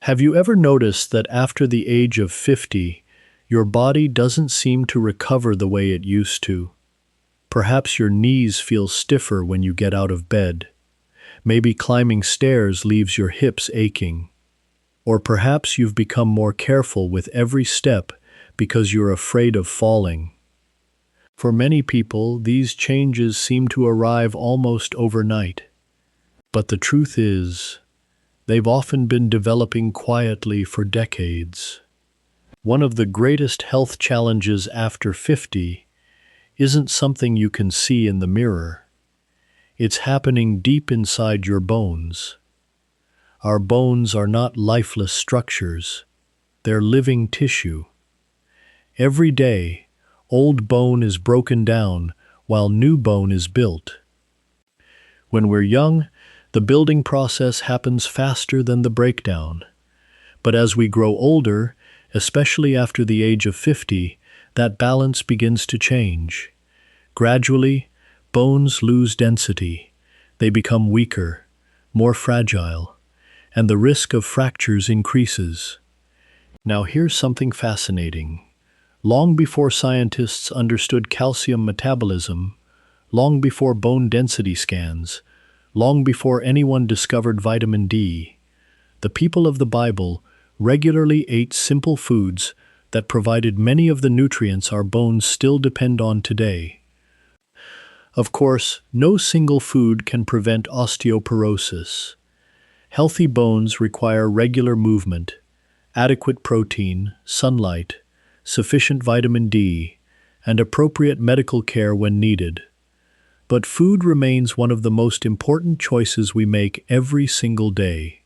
Have you ever noticed that after the age of 50, your body doesn't seem to recover the way it used to? Perhaps your knees feel stiffer when you get out of bed. Maybe climbing stairs leaves your hips aching. Or perhaps you've become more careful with every step because you're afraid of falling. For many people, these changes seem to arrive almost overnight. But the truth is, they've often been developing quietly for decades. One of the greatest health challenges after 50 isn't something you can see in the mirror. It's happening deep inside your bones. Our bones are not lifeless structures. They're living tissue. Every day, old bone is broken down while new bone is built. When we're young, the building process happens faster than the breakdown. But as we grow older, especially after the age of 50, that balance begins to change. Gradually, bones lose density. They become weaker, more fragile, and the risk of fractures increases. Now here's something fascinating. Long before scientists understood calcium metabolism, long before bone density scans, long before anyone discovered vitamin D, the people of the Bible regularly ate simple foods that provided many of the nutrients our bones still depend on today. Of course, no single food can prevent osteoporosis. Healthy bones require regular movement, adequate protein, sunlight, sufficient vitamin D, and appropriate medical care when needed. But food remains one of the most important choices we make every single day.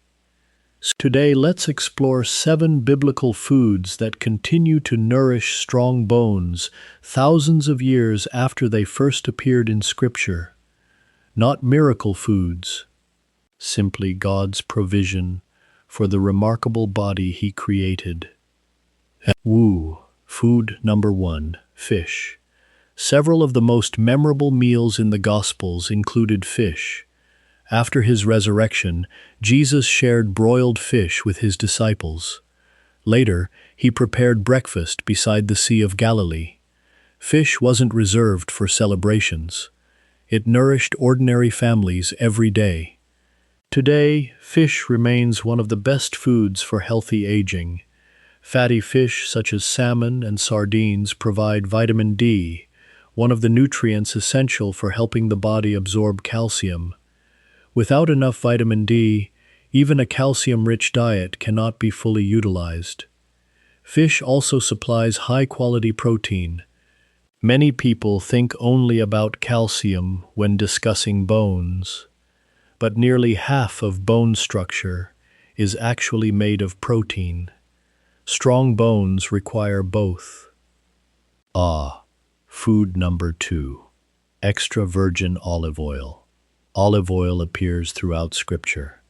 Today, let's explore 7 biblical foods that continue to nourish strong bones thousands of years after they first appeared in Scripture. Not miracle foods, simply God's provision for the remarkable body He created. Food number 1, fish. Several of the most memorable meals in the Gospels included fish. After His resurrection, Jesus shared broiled fish with His disciples. Later, He prepared breakfast beside the Sea of Galilee. Fish wasn't reserved for celebrations. It nourished ordinary families every day. Today, fish remains one of the best foods for healthy aging. Fatty fish such as salmon and sardines provide vitamin D, one of the nutrients essential for helping the body absorb calcium. Without enough vitamin D, even a calcium-rich diet cannot be fully utilized. Fish also supplies high-quality protein. Many people think only about calcium when discussing bones, but nearly half of bone structure is actually made of protein. Strong bones require both. Food number 2, extra virgin olive oil. Olive oil appears throughout Scripture.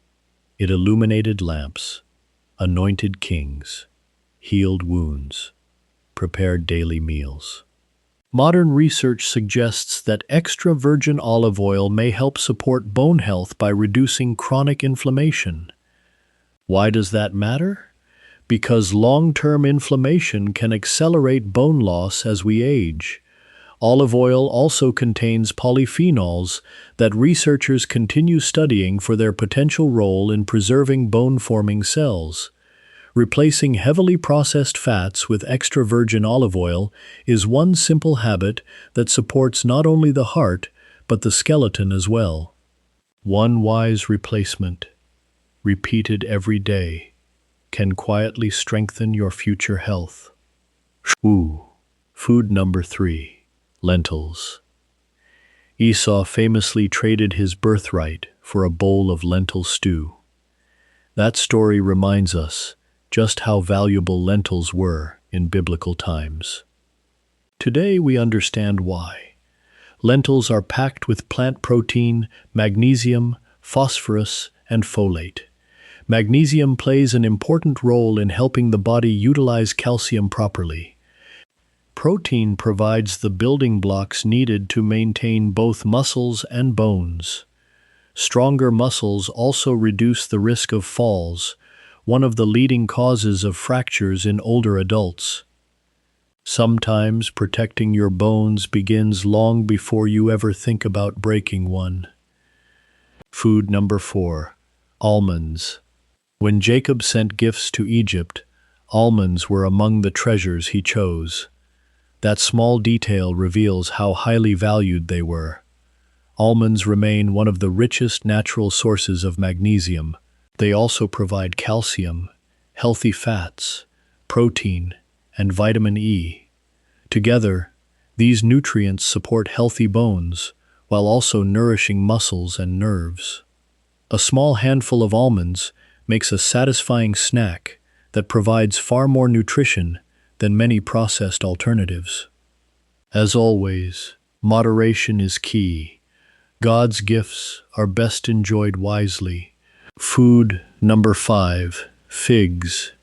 It illuminated lamps, anointed kings, healed wounds, prepared daily meals. Modern research suggests that extra virgin olive oil may help support bone health by reducing chronic inflammation. Why does that matter? Because long-term inflammation can accelerate bone loss as we age. Olive oil also contains polyphenols that researchers continue studying for their potential role in preserving bone-forming cells. Replacing heavily processed fats with extra virgin olive oil is one simple habit that supports not only the heart, but the skeleton as well. One wise replacement, repeated every day, can quietly strengthen your future health. Food number 3. Lentils. Esau famously traded his birthright for a bowl of lentil stew. That story reminds us just how valuable lentils were in biblical times. Today we understand why. Lentils are packed with plant protein, magnesium, phosphorus, and folate. Magnesium plays an important role in helping the body utilize calcium properly. Protein provides the building blocks needed to maintain both muscles and bones. Stronger muscles also reduce the risk of falls, one of the leading causes of fractures in older adults. Sometimes protecting your bones begins long before you ever think about breaking one. Food number 4. Almonds. When Jacob sent gifts to Egypt, almonds were among the treasures he chose. That small detail reveals how highly valued they were. Almonds remain one of the richest natural sources of magnesium. They also provide calcium, healthy fats, protein, and vitamin E. Together, these nutrients support healthy bones while also nourishing muscles and nerves. A small handful of almonds makes a satisfying snack that provides far more nutrition than many processed alternatives. As always, moderation is key. God's gifts are best enjoyed wisely. Food number 5. Figs.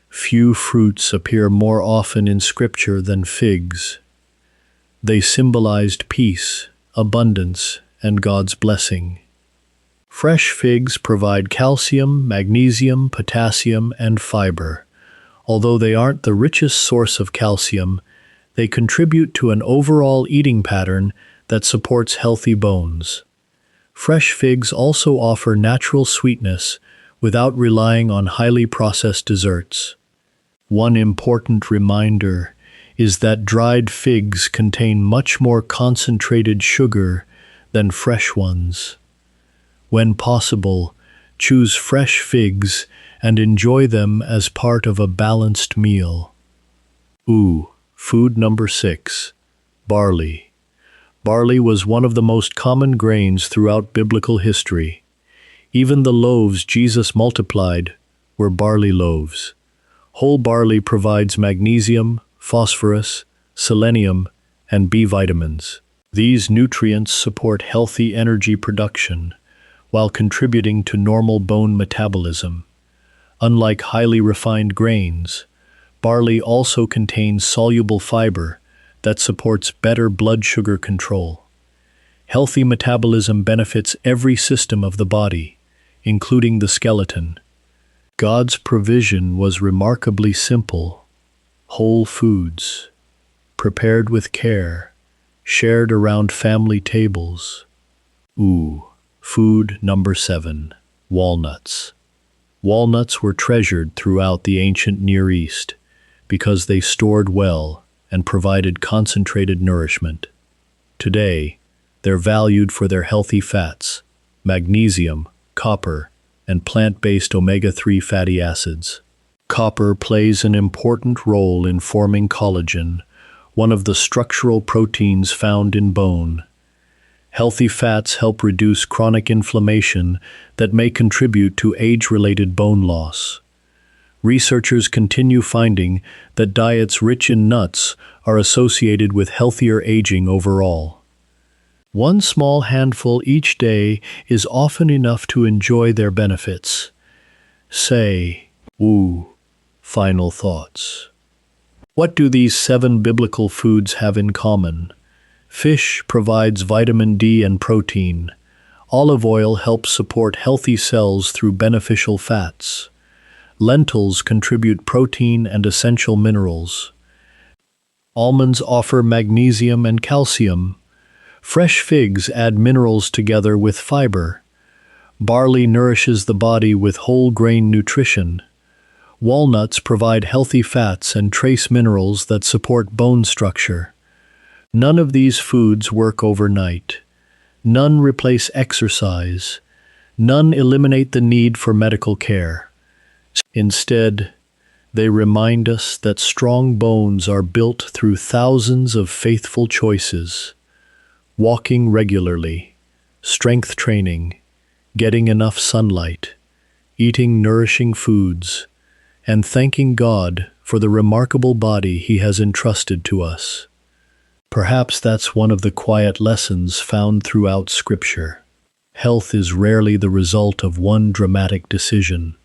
Few fruits appear more often in Scripture than figs. They symbolized peace, abundance, and God's blessing. Fresh figs provide calcium, magnesium, potassium, and fiber. Although they aren't the richest source of calcium, they contribute to an overall eating pattern that supports healthy bones. Fresh figs also offer natural sweetness without relying on highly processed desserts. One important reminder is that dried figs contain much more concentrated sugar than fresh ones. When possible, choose fresh figs and enjoy them as part of a balanced meal. Food number 6. Barley. Barley was one of the most common grains throughout biblical history. Even the loaves Jesus multiplied were barley loaves. Whole barley provides magnesium, phosphorus, selenium, and B vitamins. These nutrients support healthy energy production while contributing to normal bone metabolism. Unlike highly refined grains, barley also contains soluble fiber that supports better blood sugar control. Healthy metabolism benefits every system of the body, including the skeleton. God's provision was remarkably simple. Whole foods, prepared with care, shared around family tables. Food number 7. Walnuts. Walnuts were treasured throughout the ancient Near East because they stored well and provided concentrated nourishment. Today, they're valued for their healthy fats, magnesium, copper, and plant-based omega-3 fatty acids. Copper plays an important role in forming collagen, one of the structural proteins found in bone. Healthy fats help reduce chronic inflammation that may contribute to age-related bone loss. Researchers continue finding that diets rich in nuts are associated with healthier aging overall. One small handful each day is often enough to enjoy their benefits. Final thoughts. What do these 7 biblical foods have in common? Fish provides vitamin D and protein. Olive oil helps support healthy cells through beneficial fats. Lentils contribute protein and essential minerals. Almonds offer magnesium and calcium. Fresh figs add minerals together with fiber. Barley nourishes the body with whole grain nutrition. Walnuts provide healthy fats and trace minerals that support bone structure. None of these foods work overnight. None replace exercise. None eliminate the need for medical care. Instead, they remind us that strong bones are built through thousands of faithful choices. Walking regularly, strength training, getting enough sunlight, eating nourishing foods, and thanking God for the remarkable body He has entrusted to us. Perhaps that's one of the quiet lessons found throughout Scripture. Health is rarely the result of one dramatic decision.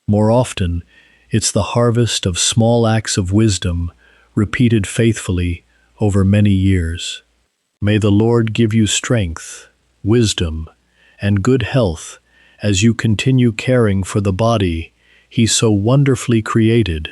More often, it's the harvest of small acts of wisdom repeated faithfully over many years. May the Lord give you strength, wisdom, and good health as you continue caring for the body He's so wonderfully created.